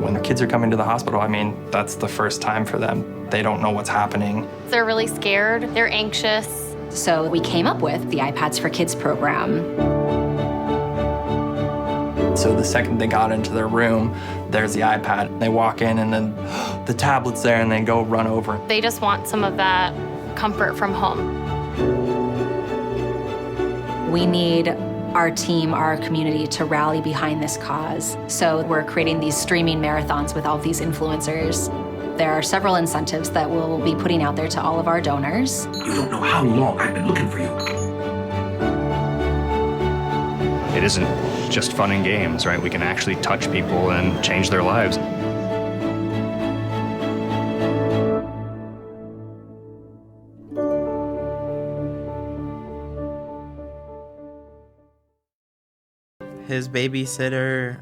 When the kids are coming to the hospital, I mean, that's the first time for them. They don't know what's happening. They're really scared. They're anxious. So we came up with the iPads for Kids program. So the second they got into their room, there's the iPad. They walk in and then the tablet's there and they go run over. They just want some of that comfort from home. We need our team, our community to rally behind this cause. So we're creating these streaming marathons with all of these influencers. There are several incentives that we'll be putting out there to all of our donors. You don't know how long I've been looking for you. It isn't just fun and games, right? We can actually touch people and change their lives. His babysitter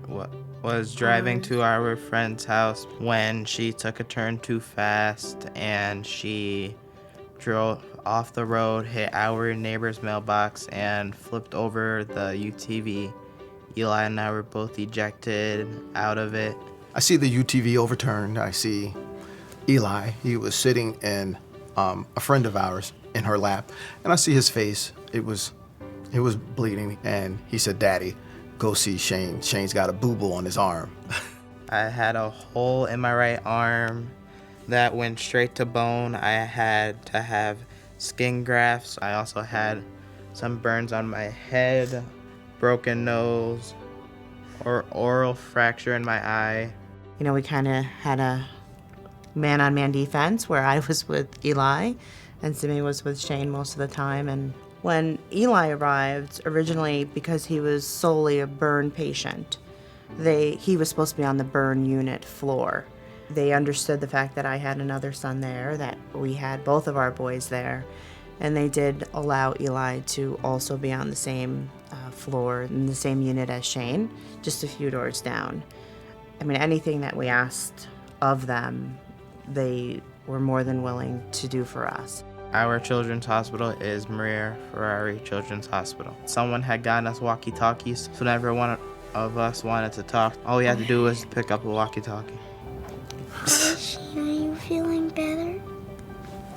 was driving to our friend's house when she took a turn too fast and she drove off the road, hit our neighbor's mailbox, and flipped over the UTV. Eli and I were both ejected out of it. I see the UTV overturned. I see Eli. He was sitting in a friend of ours in her lap, and I see his face. It was bleeding, and he said, "Daddy, go see Shane. Shane's got a boo-boo on his arm." I had a hole in my right arm that went straight to bone. I had to have skin grafts. I also had some burns on my head, broken nose, or oral fracture in my eye. You know, we kind of had a man-on-man defense where I was with Eli and Simi was with Shane most of the time. And when Eli arrived, originally because he was solely a burn patient, he was supposed to be on the burn unit floor. They understood the fact that I had another son there, that we had both of our boys there, and they did allow Eli to also be on the same floor in the same unit as Shane, just a few doors down. I mean, anything that we asked of them, they were more than willing to do for us. Our children's hospital is Maria Ferrari Children's Hospital. Someone had gotten us walkie-talkies, so whenever one of us wanted to talk, all we had to do was pick up a walkie-talkie. Are you feeling better?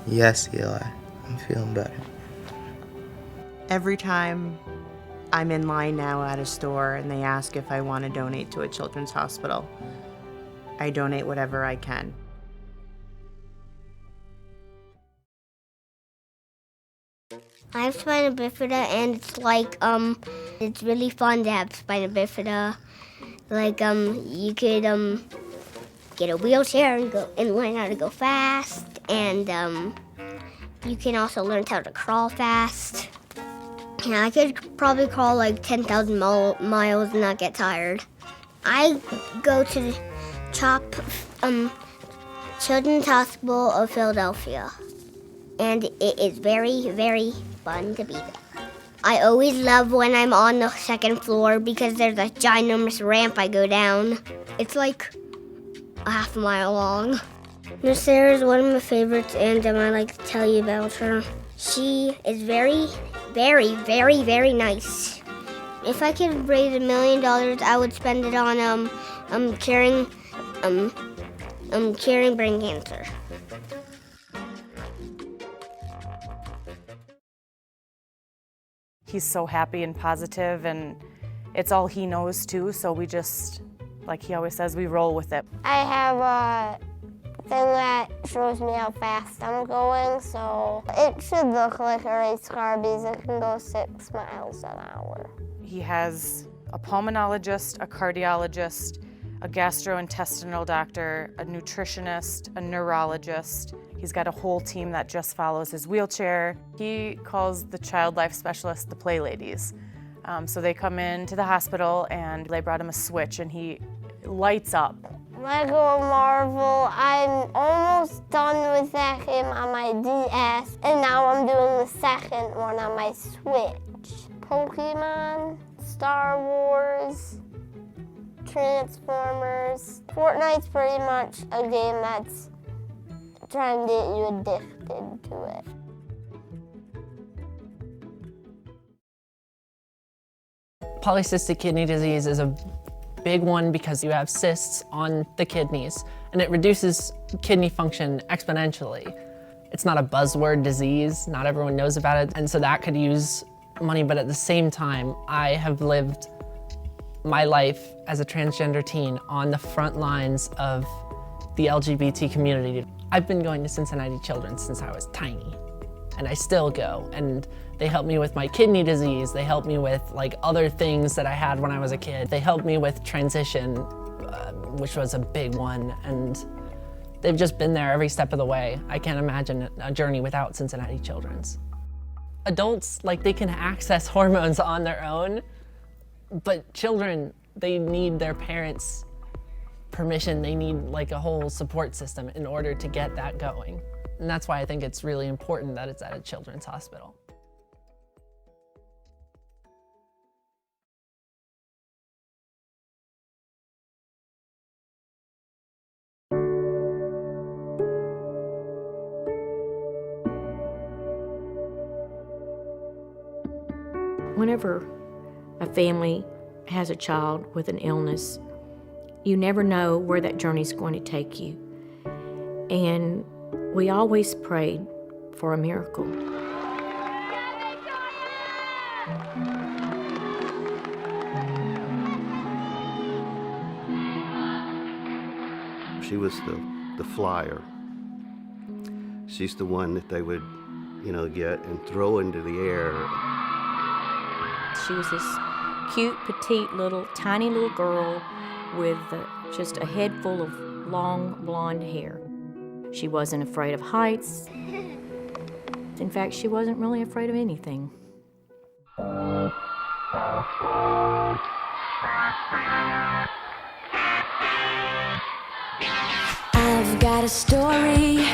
Yes, Eli, I'm feeling better. Every time I'm in line now at a store and they ask if I want to donate to a children's hospital, I donate whatever I can. I have spina bifida, and it's like, it's really fun to have spina bifida. Like, you could, get a wheelchair and go and learn how to go fast, and, you can also learn how to crawl fast. Yeah, I could probably crawl like 10,000 miles and not get tired. I go to the CHOP, Children's Hospital of Philadelphia, and it is very, very fun to be there. I always love when I'm on the second floor because there's a ginormous ramp I go down. It's like a half a mile long. Miss Sarah is one of my favorites, and I like to tell you about her. She is very, very, very, very nice. If I could raise $1 million, I would spend it on curing brain cancer. He's so happy and positive, and it's all he knows too, so we just, like he always says, we roll with it. I have a thing that shows me how fast I'm going, so it should look like a race car because it can go 6 miles an hour. He has a pulmonologist, a cardiologist, a gastrointestinal doctor, a nutritionist, a neurologist. He's got a whole team that just follows his wheelchair. He calls the child life specialists the play ladies. So they come into the hospital and they brought him a switch and he lights up. Lego Marvel, I'm almost done with that game on my DS, and now I'm doing the second one on my Switch. Pokemon, Star Wars, Transformers. Fortnite's pretty much a game that's trying to get you addicted to it. Polycystic kidney disease is a big one because you have cysts on the kidneys, and it reduces kidney function exponentially. It's not a buzzword disease, not everyone knows about it, and so that could use money, but at the same time, I have lived my life as a transgender teen on the front lines of the LGBT community. I've been going to Cincinnati Children's since I was tiny, and I still go, and they helped me with my kidney disease, they helped me with like other things that I had when I was a kid. They helped me with transition, which was a big one, and they've just been there every step of the way. I can't imagine a journey without Cincinnati Children's. Adults, like, they can access hormones on their own, but children, they need their parents' permission. They need like a whole support system in order to get that going. And that's why I think it's really important that it's at a children's hospital. Whenever a family has a child with an illness, you never know where that journey's going to take you. And we always prayed for a miracle. She was the flyer. She's the one that they would, get and throw into the air. She was this cute, petite, tiny little girl with just a head full of long, blonde hair. She wasn't afraid of heights. In fact, she wasn't really afraid of anything. I've got a story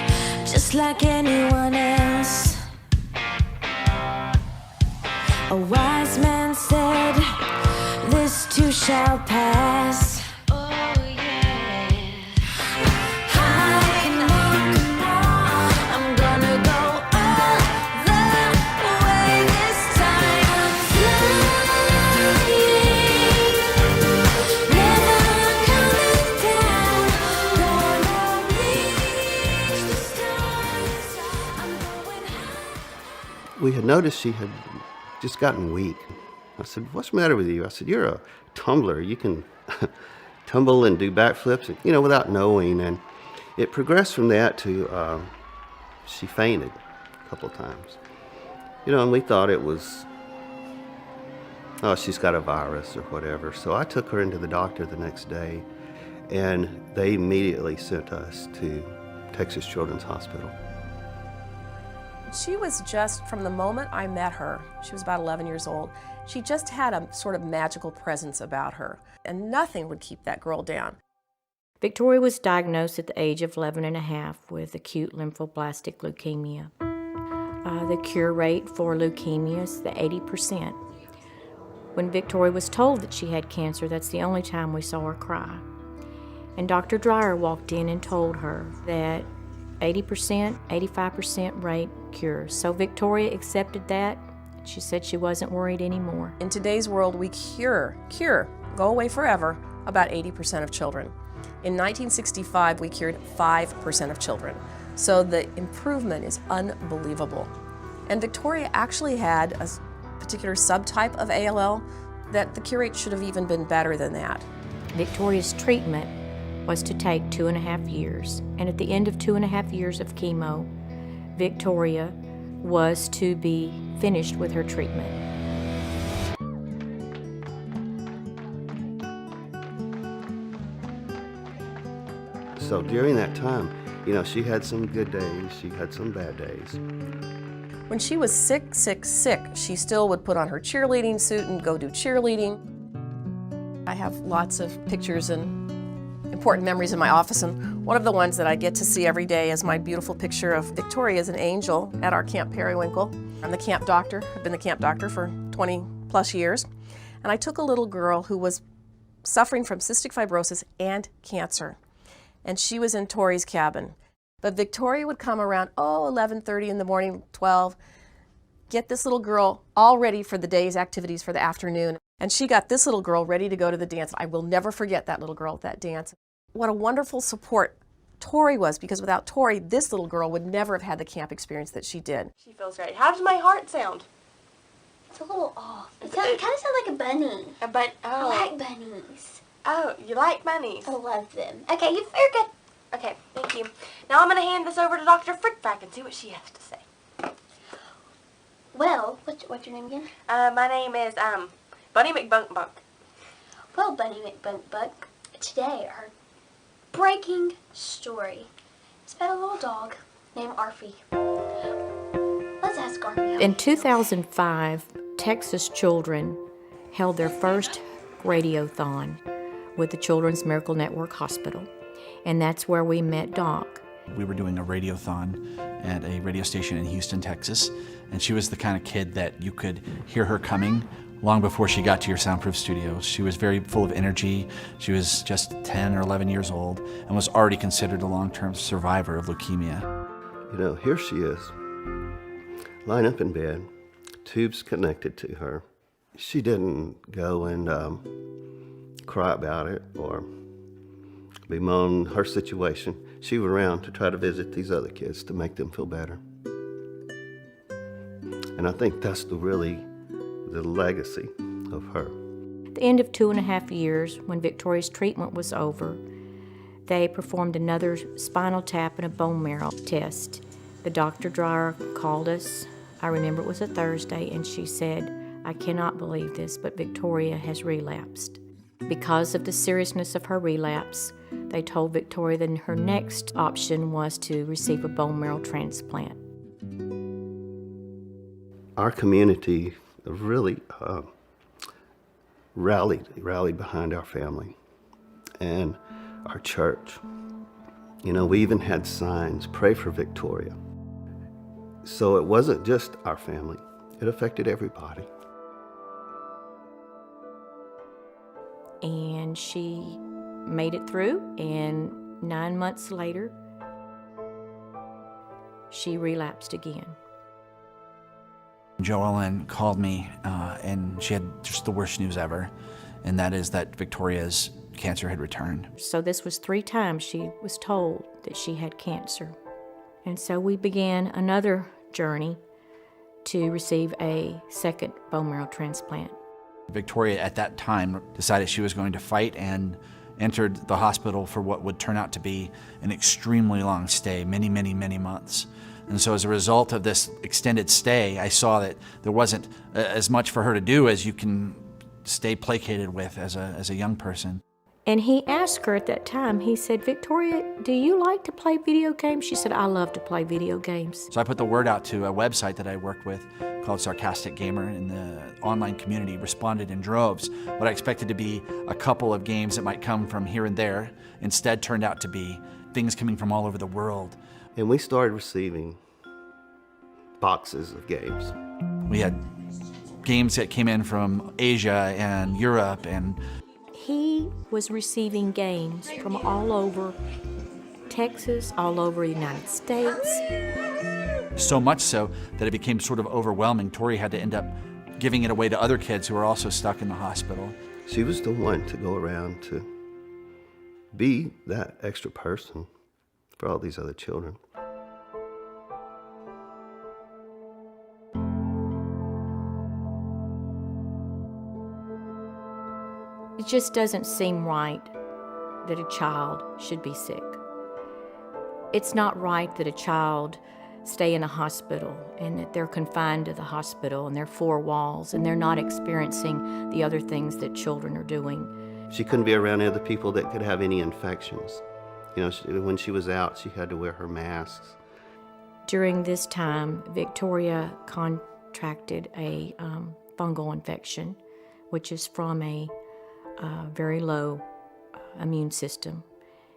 just like anyone else. A wise man said, this too shall pass. Oh yeah. High and on, I'm gonna go all the way this time. Flying, never coming down. Gonna reach the stars. I'm going high. We had noticed she had just gotten weak. I said, what's the matter with you? I said, you're a tumbler. You can tumble and do backflips, without knowing. And it progressed from that to she fainted a couple of times. And we thought it was, oh, she's got a virus or whatever. So I took her into the doctor the next day, and they immediately sent us to Texas Children's Hospital. She was just, from the moment I met her, she was about 11 years old, she just had a sort of magical presence about her, and nothing would keep that girl down. Victoria was diagnosed at the age of 11 and a half with acute lymphoblastic leukemia. The cure rate for leukemia is the 80%. When Victoria was told that she had cancer, that's the only time we saw her cry. And Dr. Dreyer walked in and told her that 80%, 85% rate cure. So Victoria accepted that. She said she wasn't worried anymore. In today's world, we cure, go away forever, about 80% of children. In 1965, we cured 5% of children. So the improvement is unbelievable. And Victoria actually had a particular subtype of ALL that the cure rate should have even been better than that. Victoria's treatment was to take 2.5 years. And at the end of 2.5 years of chemo, Victoria was to be finished with her treatment. So during that time, she had some good days, she had some bad days. When she was sick, she still would put on her cheerleading suit and go do cheerleading. I have lots of pictures and important memories in my office, and one of the ones that I get to see every day is my beautiful picture of Victoria as an angel at our Camp Periwinkle. I'm the camp doctor. I've been the camp doctor for 20 plus years, and I took a little girl who was suffering from cystic fibrosis and cancer, and she was in Tori's cabin. But Victoria would come around, 11:30 in the morning, 12, get this little girl all ready for the day's activities for the afternoon. And she got this little girl ready to go to the dance. I will never forget that little girl at that dance. What a wonderful support Tori was, because without Tori, this little girl would never have had the camp experience that she did. She feels great. How does my heart sound? It's a little off. It kind of sounds like a bunny. I like bunnies. Oh, you like bunnies? I love them. Okay, you're good. Okay, thank you. Now I'm going to hand this over to Dr. Frickback and see what she has to say. Well, what's your name again? My name is Bunny McBunkbunk. Well, Bunny McBunkbunk, today our breaking story is about a little dog named Arfie. Let's ask Arfie. In 2005, Texas children held their first radiothon with the Children's Miracle Network Hospital, and that's where we met Doc. We were doing a radiothon at a radio station in Houston, Texas, and she was the kind of kid that you could hear her coming long before she got to your soundproof studio. She was very full of energy. She was just 10 or 11 years old and was already considered a long-term survivor of leukemia. You know, here she is, lying up in bed, tubes connected to her. She didn't go and cry about it or bemoan her situation. She was around to try to visit these other kids to make them feel better. And I think that's the legacy of her. At the end of 2.5 years, when Victoria's treatment was over, they performed another spinal tap and a bone marrow test. The Dr. Dreyer called us. I remember it was a Thursday, and she said, "I cannot believe this, but Victoria has relapsed." Because of the seriousness of her relapse, they told Victoria that her next option was to receive a bone marrow transplant. Our community really rallied behind our family and our church. You know, we even had signs, "Pray for Victoria." So it wasn't just our family, it affected everybody. And she made it through, and 9 months later, she relapsed again. Joellen called me and she had just the worst news ever, and that is that Victoria's cancer had returned. So this was 3 times she was told that she had cancer. And so we began another journey to receive a second bone marrow transplant. Victoria at that time decided she was going to fight and entered the hospital for what would turn out to be an extremely long stay, many, many, many months. And so as a result of this extended stay, I saw that there wasn't as much for her to do as you can stay placated with as a young person. And he asked her at that time, he said, "Victoria, do you like to play video games?" She said, "I love to play video games." So I put the word out to a website that I worked with called Sarcastic Gamer, and the online community responded in droves. What I expected to be a couple of games that might come from here and there instead turned out to be things coming from all over the world. And we started receiving boxes of games. We had games that came in from Asia and Europe, and He was receiving games from all over Texas, all over the United States. so much so that it became sort of overwhelming. Tori had to end up giving it away to other kids who were also stuck in the hospital. She was the one to go around to be that extra person for all these other children. It just doesn't seem right that a child should be sick. It's not right that a child stay in a hospital and that they're confined to the hospital and their 4 walls and they're not experiencing the other things that children are doing. She couldn't be around other people that could have any infections. You know, when she was out, she had to wear her masks. During this time, Victoria contracted a fungal infection, which is from a very low immune system,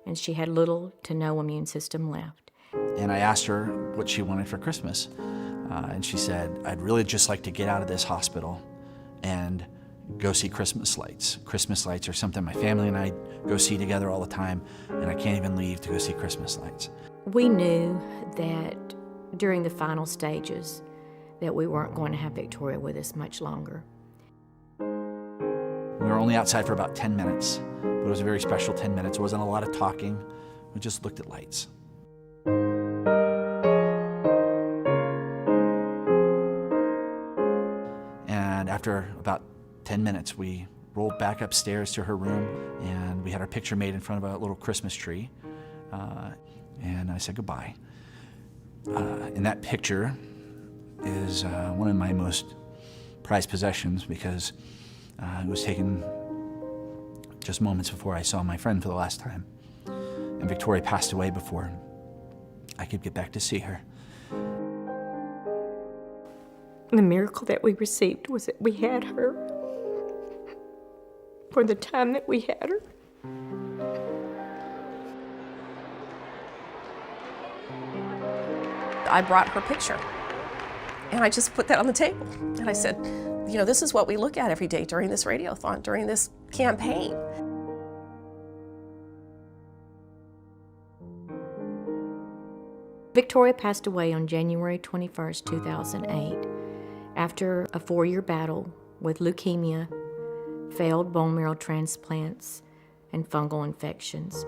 and she had little to no immune system left. And I asked her what she wanted for Christmas, and she said, "I'd really just like to get out of this hospital and go see Christmas lights. Christmas lights are something my family and I go see together all the time, and I can't even leave to go see Christmas lights." We knew that during the final stages that we weren't going to have Victoria with us much longer. We were only outside for about 10 minutes, but it was a very special 10 minutes. There wasn't a lot of talking. We just looked at lights. And after about 10 minutes, we rolled back upstairs to her room, and we had our picture made in front of a little Christmas tree. And I said goodbye. And that picture is one of my most prized possessions because it was taken just moments before I saw my friend for the last time. And Victoria passed away before I could get back to see her. The miracle that we received was that we had her for the time that we had her. I brought her picture, and I just put that on the table. And I said, you know, this is what we look at every day during this radiothon, during this campaign. Victoria passed away on January 21st, 2008, after a 4-year battle with leukemia, failed bone marrow transplants, and fungal infections.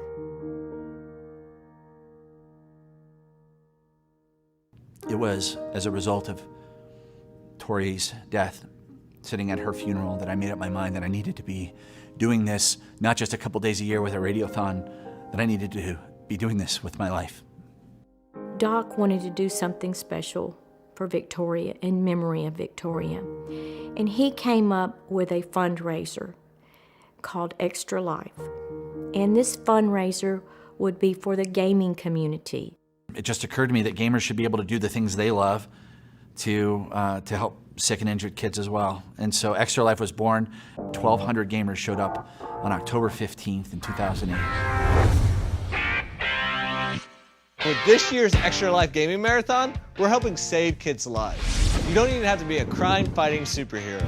It was as a result of Tori's death, sitting at her funeral, that I made up my mind that I needed to be doing this, not just a couple days a year with a radiothon, that I needed to be doing this with my life. Doc wanted to do something special for Victoria, in memory of Victoria. And he came up with a fundraiser called ExtraLife. And this fundraiser would be for the gaming community. It just occurred to me that gamers should be able to do the things they love to help sick and injured kids as well. And so ExtraLife was born. 1,200 gamers showed up on October 15th in 2008. With this year's ExtraLife Gaming Marathon, we're helping save kids' lives. You don't even have to be a crime-fighting superhero.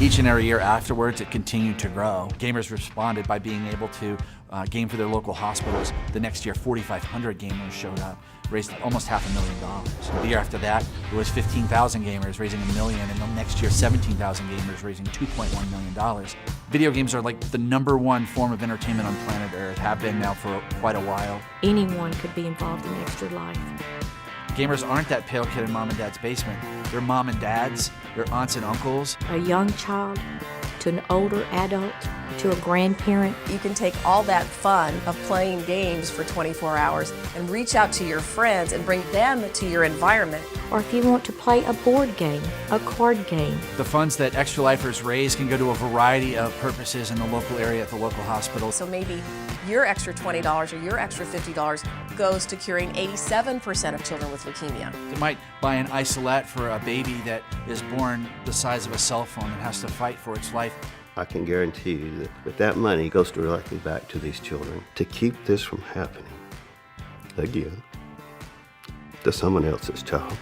Each and every year afterwards, it continued to grow. Gamers responded by being able to game for their local hospitals. The next year, 4,500 gamers showed up, raised almost $500,000. The year after that, it was 15,000 gamers raising $1 million, and the next year, 17,000 gamers raising $2.1 million. Video games are like the #1 form of entertainment on planet Earth, have been now for quite a while. Anyone could be involved in ExtraLife. Gamers aren't that pale kid in mom and dad's basement. They're mom and dads, they're aunts and uncles. A young child to an older adult to a grandparent. You can take all that fun of playing games for 24 hours and reach out to your friends and bring them to your environment. Or if you want to play a board game, a card game. The funds that ExtraLifers raise can go to a variety of purposes in the local area at the local hospital. So maybe your extra $20 or your extra $50 goes to curing 87% of children with leukemia. They might buy an isolette for a baby that is born the size of a cell phone and has to fight for its life. I can guarantee you that that money goes directly back to these children to keep this from happening again to someone else's child.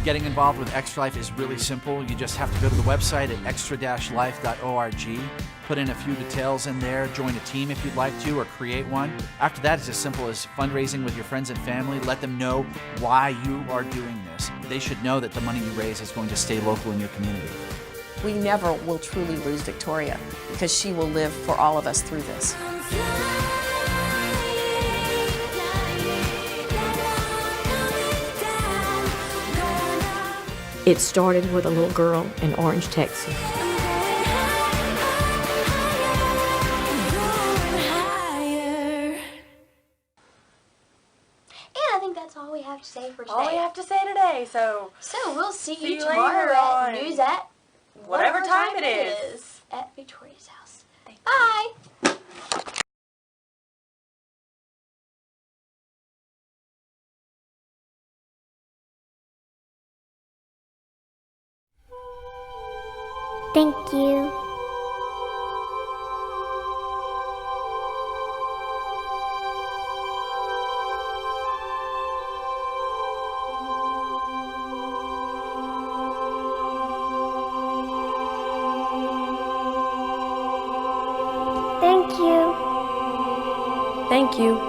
Getting involved with ExtraLife is really simple. You just have to go to the website at extra-life.org, put in a few details in there, join a team if you'd like to, or create one. After that, it's as simple as fundraising with your friends and family. Let them know why you are doing this. They should know that the money you raise is going to stay local in your community. We never will truly lose Victoria because she will live for all of us through this. It started with a little girl in Orange, Texas. I think that's all we have to say for today. All we have to say today, so we'll see you you tomorrow later at on. news at Whatever time it is. at Victoria's house. Bye. Thank you. Thank you. Thank you.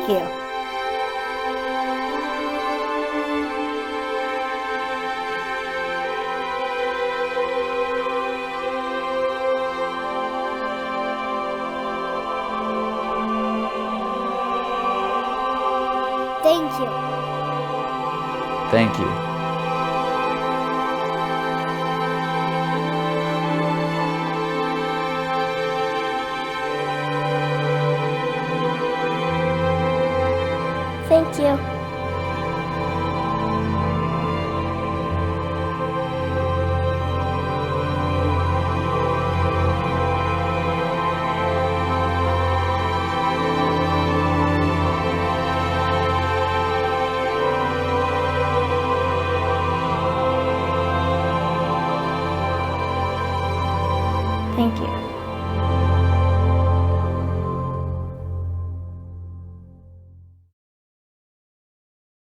you. Thank you. Thank you. Thank you. Thank you.